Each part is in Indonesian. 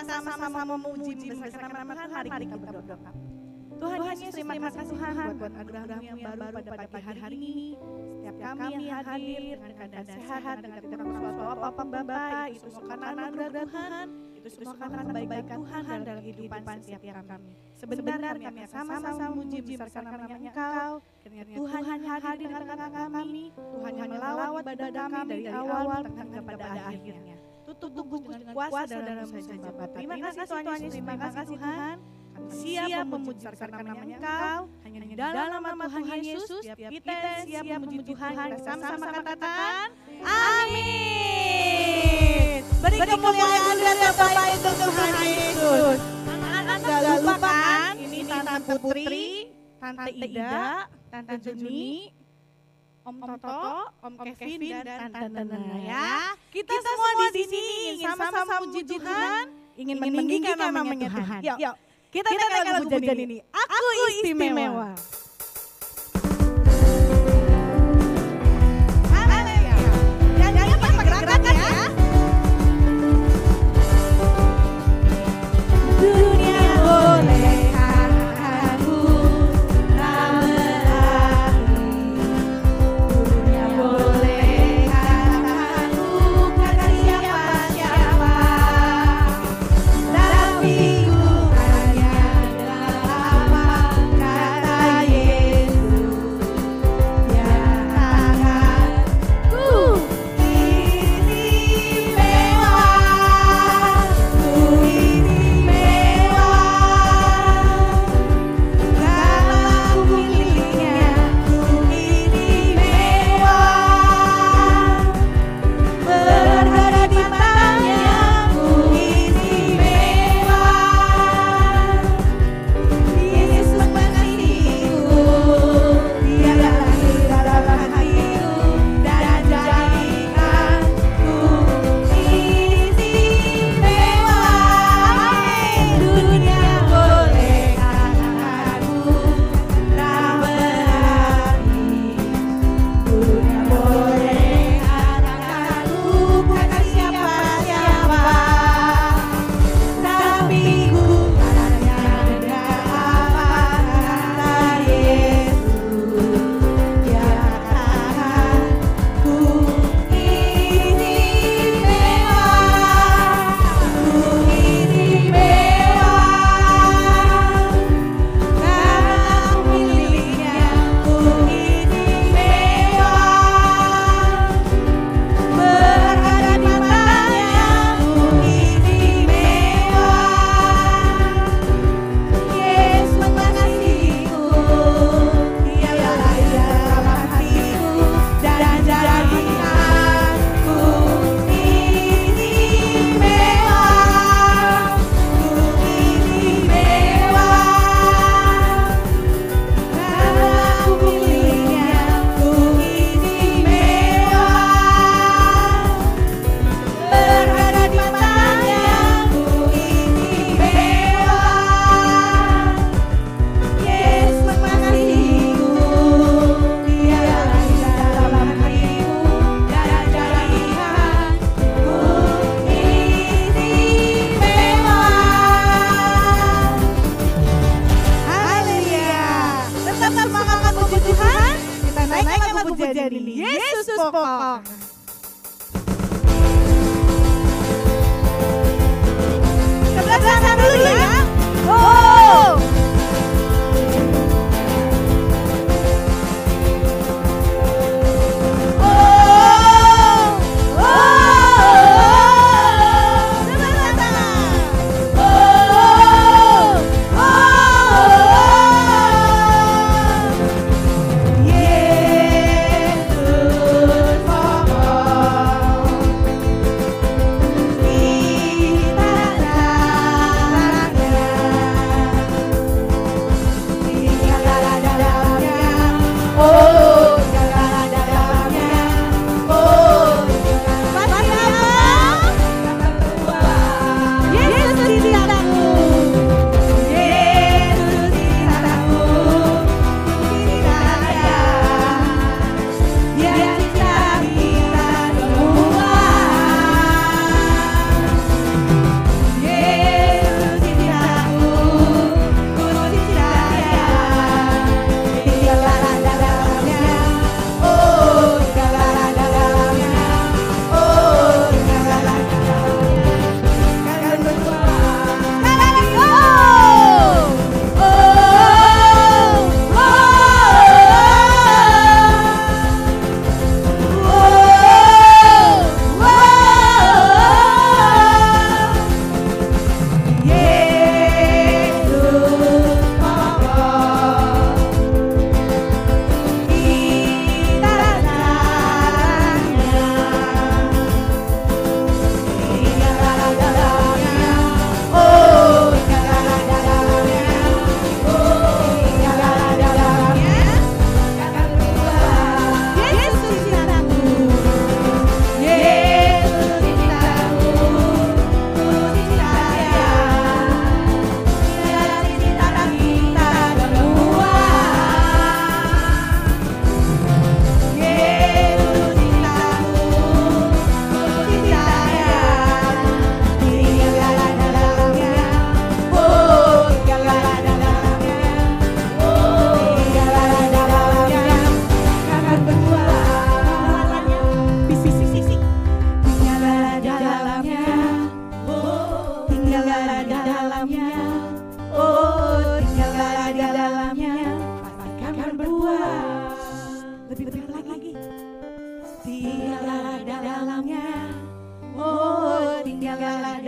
sama-sama memuji membesarkan nama Tuhan, mari kita berdoa. Tuhan Yesus, terima kasih Tuhan buat anugerah-Mu yang baru pada pagi hari ini. Setiap kami yang hadir dengan keadaan sehat, dengan tidak suatu apa-apa Bapa, itu semua karena anugerah Tuhan, itu semua karena kebaikan Tuhan dalam kehidupan setiap kami. Sebentar kami sama-sama memuji membesarkan nama Engkau, karena Tuhan yang hadir di tengah-tengah kami, Tuhan yang melawat ibadah kami dari awal hingga pada akhirnya. Tutup dengan kuasa dalam saja Bapa. Terima kasih Tuhan Yesus, terima kasih Tuhan. Siap memuji karena namanya Engkau, hanya di dalam nama Tuhan Yesus, kita siap memuji Tuhan, kita sama-sama katakan, amin. Beri kemuliaan dan terbaik untuk Tuhan Yesus. Anak-anak gak lupa kan, ini Tante Putri, Tante Ida, Tante Juni, Om Toto, Om Kevin, dan Tante Nana ya. Kita semua di sini ingin sama-sama memuji Tuhan, ingin meninggikan namanya Tuhan. Yuk. Kita dengarkan lagu pujian ini. Aku istimewa. Haleluya. Jangan lupa gerakan ya. Dunia boleh aku tak berarti. Dunia boleh aku kata siapa-siapa. Tapi kata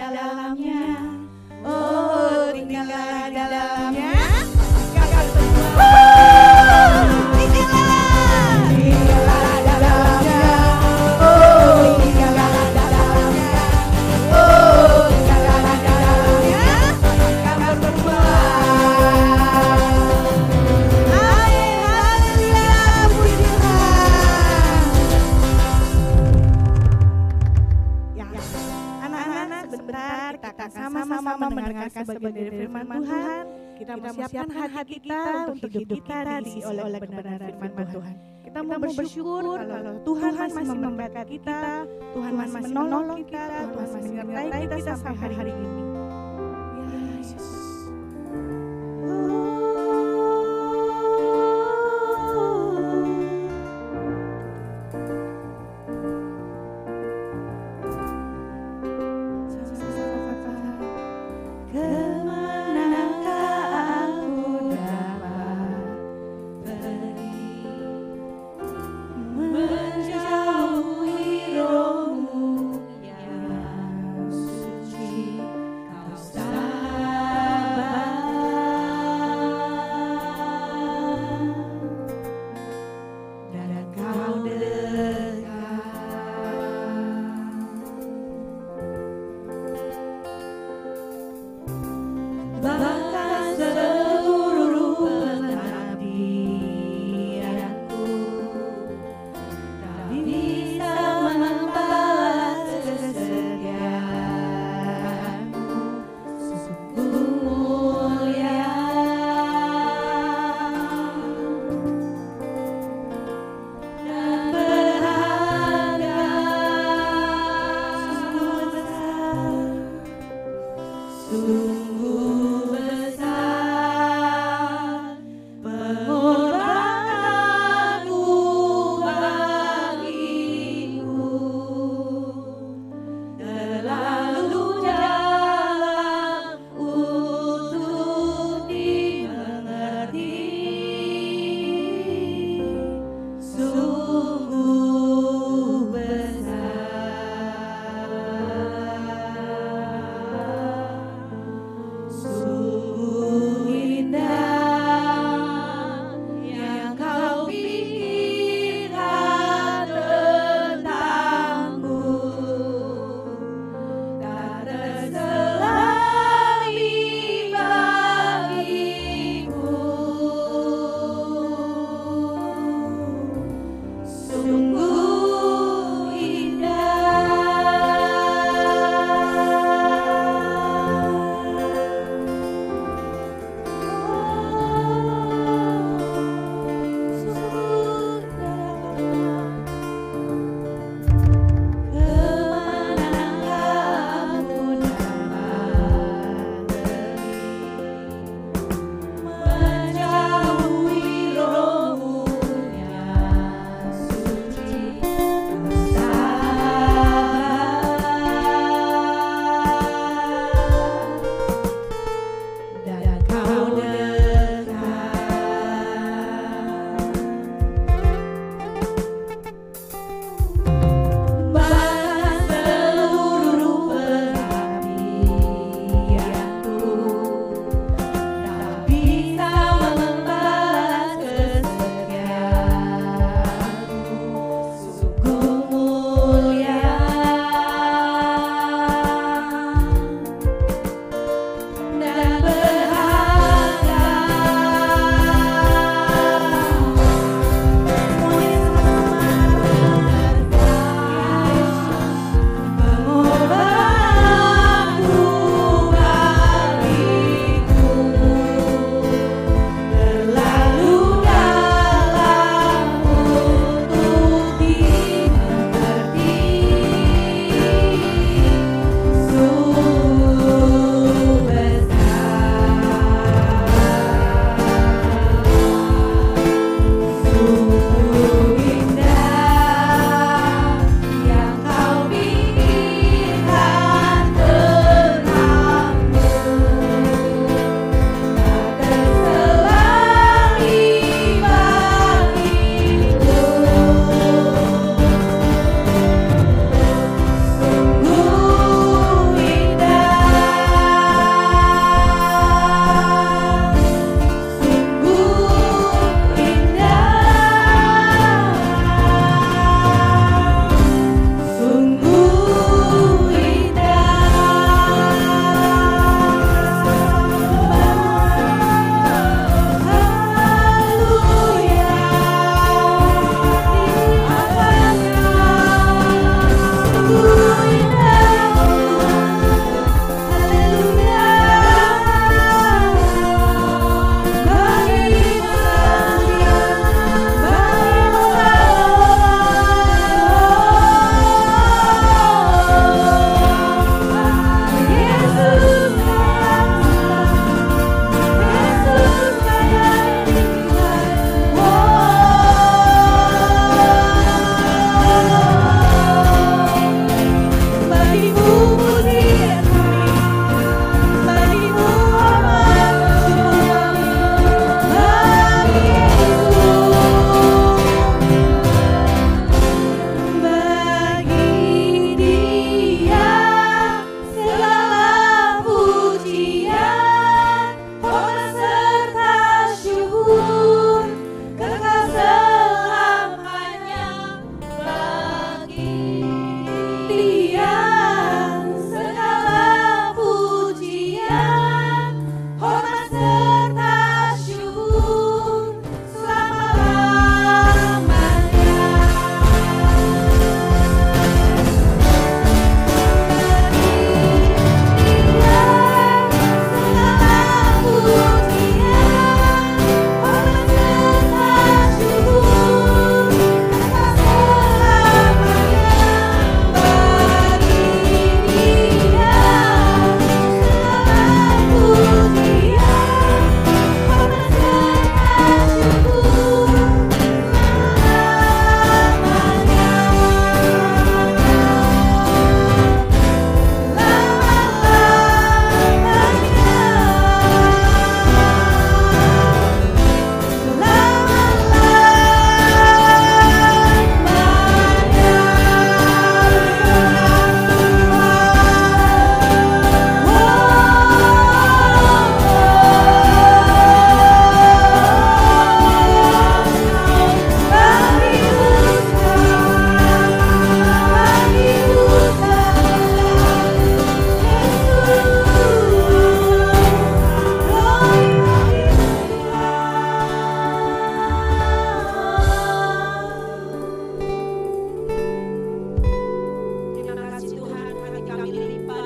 dalamnya. Oh, tinggallah di dalamnya. Sama-sama mendengarkan sebagian dari firman Tuhan. Kita mempersiapkan hati kita untuk hidup kita diisi oleh kebenaran firman Tuhan. Kita mau bersyukur kalau Tuhan masih memberkati kita, Tuhan masih menolong kita, Tuhan masih menyertai kita sampai hari ini. Ya Yesus.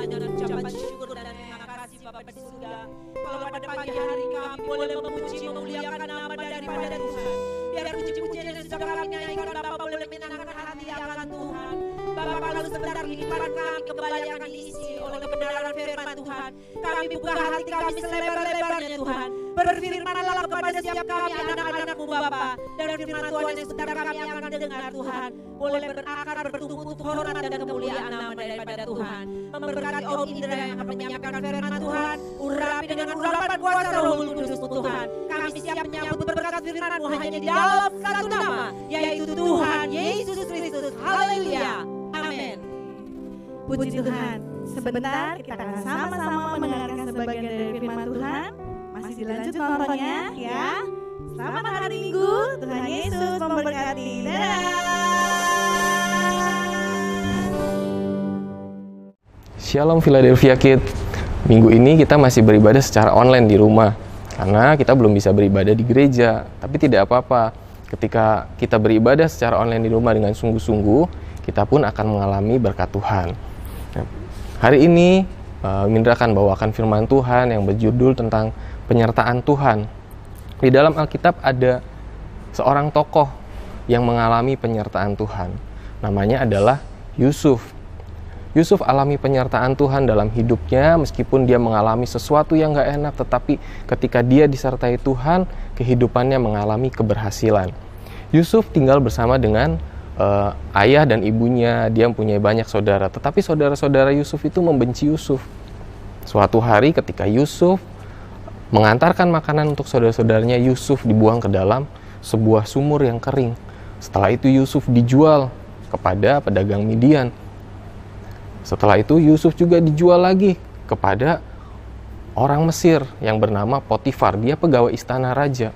dan ucapan syukur dan terima kasih Bapa di surga. Kalau pada pagi hari kami boleh memuji memuliakan nama daripada Tuhan. Biar puji-pujian yang sudah kami nyanyikan Bapa boleh menyenangkan hati akan Tuhan. Bapa lalu sebentar ini para kami kembali akan diisi oleh kebenaran firman Tuhan. Kami buka hati kami selebar-lebarnya Tuhan. Berfirmanlah kepada setiap kami anak-anak-Mu Bapa. Dan firman Tuhan yang sebentar kami akan dengar Tuhan. Boleh berakar bertumbuh untuk hormat dan kemuliaan nama daripada Tuhan. Memberkati Om Indra yang akan menyampaikan firman Tuhan. Urapi dengan urapan kuasa Roh Kudus-Mu Tuhan. Kami siap menyambut berkat firman-Mu hanya di dalam satu nama, yaitu Tuhan Yesus Kristus. Haleluya. Amin. Puji Tuhan. Sebentar kita akan sama-sama mendengarkan sebagian dari firman Tuhan. Masih dilanjut nontonnya ya. Selamat hari Minggu. Tuhan Yesus memberkati. Shalom Philadelphia Kids. Minggu ini kita masih beribadah secara online di rumah. Karena kita belum bisa beribadah di gereja. Tapi tidak apa-apa. Ketika kita beribadah secara online di rumah dengan sungguh-sungguh, kita pun akan mengalami berkat Tuhan. Hari ini Mindra akan bawakan firman Tuhan yang berjudul tentang penyertaan Tuhan. Di dalam Alkitab ada seorang tokoh yang mengalami penyertaan Tuhan. Namanya adalah Yusuf. Yusuf alami penyertaan Tuhan dalam hidupnya meskipun dia mengalami sesuatu yang gak enak, tetapi ketika dia disertai Tuhan, kehidupannya mengalami keberhasilan. Yusuf tinggal bersama dengan ayah dan ibunya. Dia mempunyai banyak saudara, tetapi saudara-saudara Yusuf itu membenci Yusuf. Suatu hari ketika Yusuf mengantarkan makanan untuk saudara-saudaranya, Yusuf dibuang ke dalam sebuah sumur yang kering. Setelah itu Yusuf dijual kepada pedagang Midian. Setelah itu Yusuf juga dijual lagi kepada orang Mesir yang bernama Potifar. Dia pegawai istana raja.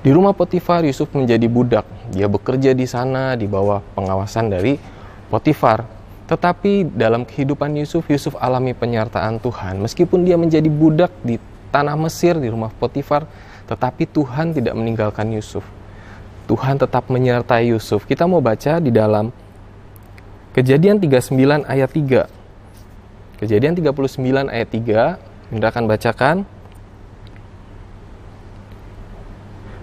Di rumah Potifar, Yusuf menjadi budak. Dia bekerja di sana di bawah pengawasan dari Potifar. Tetapi dalam kehidupan Yusuf, Yusuf alami penyertaan Tuhan. Meskipun dia menjadi budak di tanah Mesir, di rumah Potifar, tetapi Tuhan tidak meninggalkan Yusuf. Tuhan tetap menyertai Yusuf. Kita mau baca di dalam Kejadian 39 ayat 3. Kejadian 39 ayat 3, Indra akan bacakan.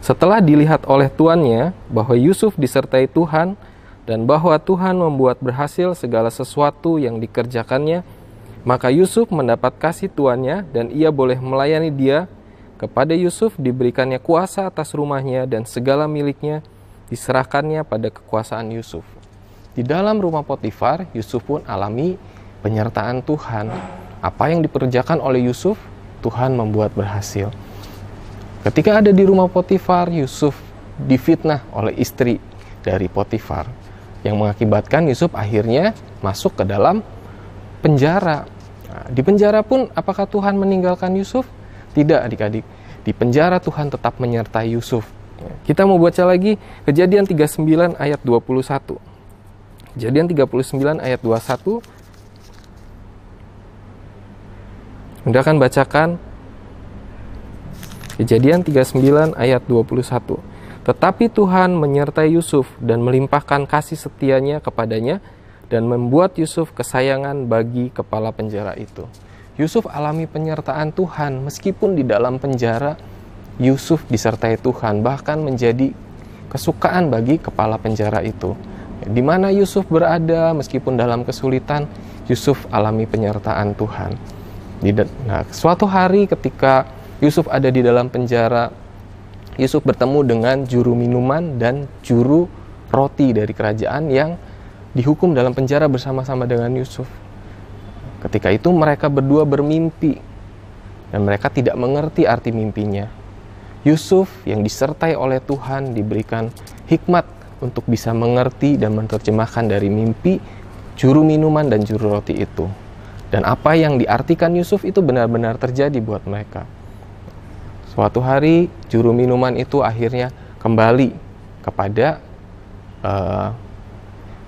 Setelah dilihat oleh tuannya bahwa Yusuf disertai Tuhan dan bahwa Tuhan membuat berhasil segala sesuatu yang dikerjakannya, maka Yusuf mendapat kasih tuannya dan ia boleh melayani dia. Kepada Yusuf diberikannya kuasa atas rumahnya dan segala miliknya diserahkannya pada kekuasaan Yusuf. Di dalam rumah Potifar, Yusuf pun alami penyertaan Tuhan. Apa yang dikerjakan oleh Yusuf, Tuhan membuat berhasil. Ketika ada di rumah Potifar, Yusuf difitnah oleh istri dari Potifar, yang mengakibatkan Yusuf akhirnya masuk ke dalam penjara. Nah, di penjara pun apakah Tuhan meninggalkan Yusuf? Tidak, adik-adik. Di penjara Tuhan tetap menyertai Yusuf. Kita mau baca lagi Kejadian 39 ayat 21. Kejadian 39 ayat 21. Anda akan bacakan Kejadian 39 ayat 21. Tetapi Tuhan menyertai Yusuf dan melimpahkan kasih setianya kepadanya dan membuat Yusuf kesayangan bagi kepala penjara itu. Yusuf alami penyertaan Tuhan meskipun di dalam penjara. Yusuf disertai Tuhan, bahkan menjadi kesukaan bagi kepala penjara itu. Di mana Yusuf berada meskipun dalam kesulitan, Yusuf alami penyertaan Tuhan. Nah, suatu hari ketika Yusuf ada di dalam penjara, Yusuf bertemu dengan juru minuman dan juru roti dari kerajaan yang dihukum dalam penjara bersama-sama dengan Yusuf. Ketika itu mereka berdua bermimpi dan mereka tidak mengerti arti mimpinya. Yusuf yang disertai oleh Tuhan diberikan hikmat untuk bisa mengerti dan menerjemahkan dari mimpi juru minuman dan juru roti itu. Dan apa yang diartikan Yusuf itu benar-benar terjadi buat mereka. Suatu hari juru minuman itu akhirnya kembali kepada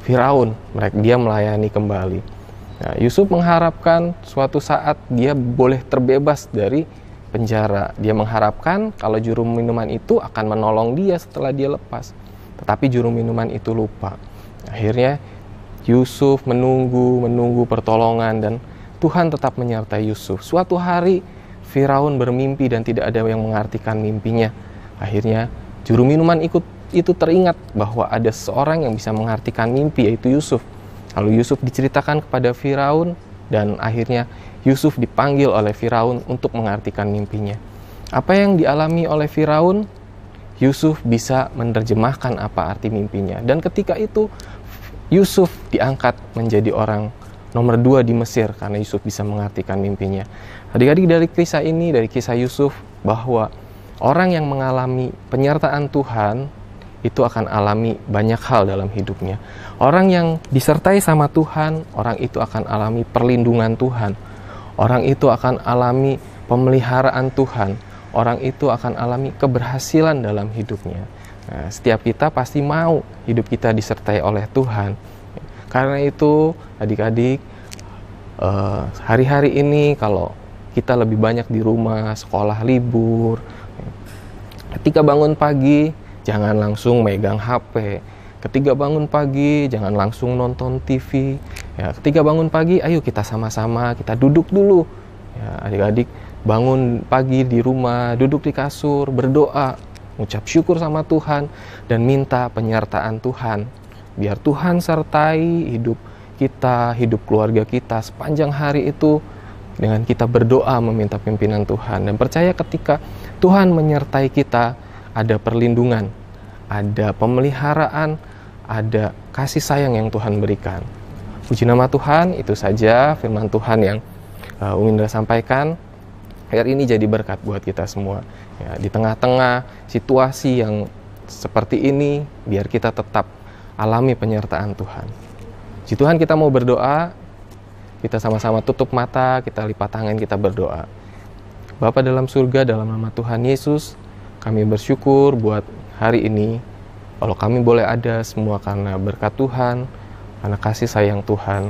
Firaun. Dia melayani kembali. Nah, Yusuf mengharapkan suatu saat dia boleh terbebas dari penjara. Dia mengharapkan kalau juru minuman itu akan menolong dia setelah dia lepas. Tetapi juru minuman itu lupa. Akhirnya Yusuf menunggu pertolongan, dan Tuhan tetap menyertai Yusuf. Suatu hari Firaun bermimpi dan tidak ada yang mengartikan mimpinya. Akhirnya juru minuman itu teringat bahwa ada seorang yang bisa mengartikan mimpi, yaitu Yusuf. Lalu Yusuf diceritakan kepada Firaun, dan akhirnya Yusuf dipanggil oleh Firaun untuk mengartikan mimpinya. Apa yang dialami oleh Firaun, Yusuf bisa menerjemahkan apa arti mimpinya. Dan ketika itu Yusuf diangkat menjadi orang nomor 2 di Mesir karena Yusuf bisa mengartikan mimpinya. Adik-adik, dari kisah ini, dari kisah Yusuf, bahwa orang yang mengalami penyertaan Tuhan itu akan alami banyak hal dalam hidupnya. Orang yang disertai sama Tuhan, orang itu akan alami perlindungan Tuhan. Orang itu akan alami pemeliharaan Tuhan. Orang itu akan alami keberhasilan dalam hidupnya. Nah, setiap kita pasti mau hidup kita disertai oleh Tuhan. Karena itu, adik-adik, hari-hari ini kalau kita lebih banyak di rumah, sekolah libur, ketika bangun pagi, jangan langsung megang HP. Ketika bangun pagi, jangan langsung nonton TV. Ya, ketika bangun pagi, ayo kita sama-sama, kita duduk dulu. Ya, adik-adik, bangun pagi di rumah, duduk di kasur, berdoa, ucap syukur sama Tuhan, dan minta penyertaan Tuhan. Biar Tuhan sertai hidup kita, hidup keluarga kita sepanjang hari itu, dengan kita berdoa meminta pimpinan Tuhan. Dan percaya ketika Tuhan menyertai kita, ada perlindungan, ada pemeliharaan, ada kasih sayang yang Tuhan berikan. Puji nama Tuhan, itu saja firman Tuhan yang Umi Indra sampaikan. Hari ini jadi berkat buat kita semua. Ya, di tengah-tengah situasi yang seperti ini, biar kita tetap alami penyertaan Tuhan. Puji Tuhan, kita mau berdoa. Kita sama-sama tutup mata, kita lipat tangan, kita berdoa. Bapa dalam surga, dalam nama Tuhan Yesus, kami bersyukur buat hari ini. Kalau kami boleh ada semua karena berkat Tuhan, karena kasih sayang Tuhan.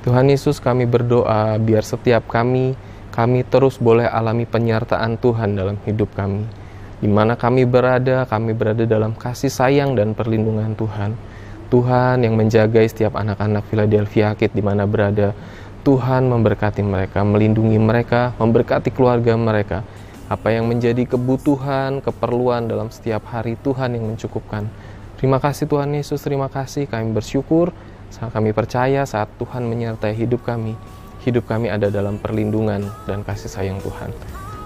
Tuhan Yesus, kami berdoa biar setiap kami terus boleh alami penyertaan Tuhan dalam hidup kami. Di mana kami berada dalam kasih sayang dan perlindungan Tuhan. Tuhan yang menjaga setiap anak-anak Philadelphia Kids di mana berada. Tuhan memberkati mereka, melindungi mereka, memberkati keluarga mereka. Apa yang menjadi kebutuhan, keperluan dalam setiap hari, Tuhan yang mencukupkan. Terima kasih Tuhan Yesus, terima kasih. Kami bersyukur, kami percaya saat Tuhan menyertai hidup kami ada dalam perlindungan dan kasih sayang Tuhan.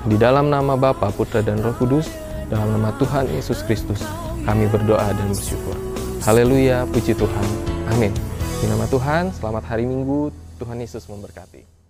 Di dalam nama Bapa, Putra, dan Roh Kudus, dalam nama Tuhan Yesus Kristus, kami berdoa dan bersyukur. Haleluya, puji Tuhan. Amin. Di nama Tuhan, selamat hari Minggu, Tuhan Yesus memberkati.